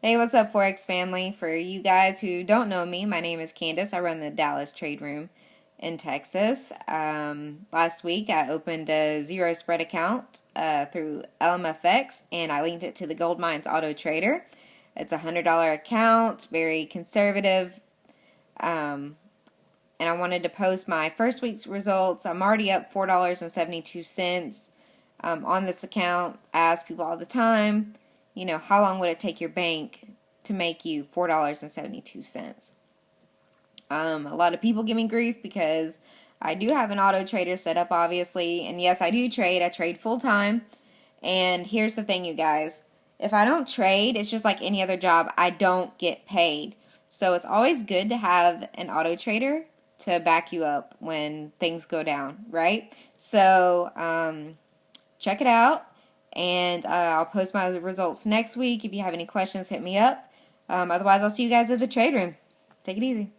Hey, what's up, Forex family? For you guys who don't know me, my name is Candace. I run the Dallas Trade Room in Texas. Last week, I opened a zero spread account through LMFX and I linked it to the Gold Mines Auto Trader. It's a $100 account, very conservative. And I wanted to post my first week's results. I'm already up $4.72 on this account. I ask people all the time, how long would it take your bank to make you $4.72? A lot of people give me grief because I do have an auto trader set up, obviously, and yes, I do trade. I trade full time. And here's the thing, you guys. If I don't trade, it's just like any other job. I don't get paid. So it's always good to have an auto trader to back you up when things go down, right? So check it out, and I'll post my results next week. If you have any questions, hit me up. Otherwise, I'll see you guys at the trade room. Take it easy.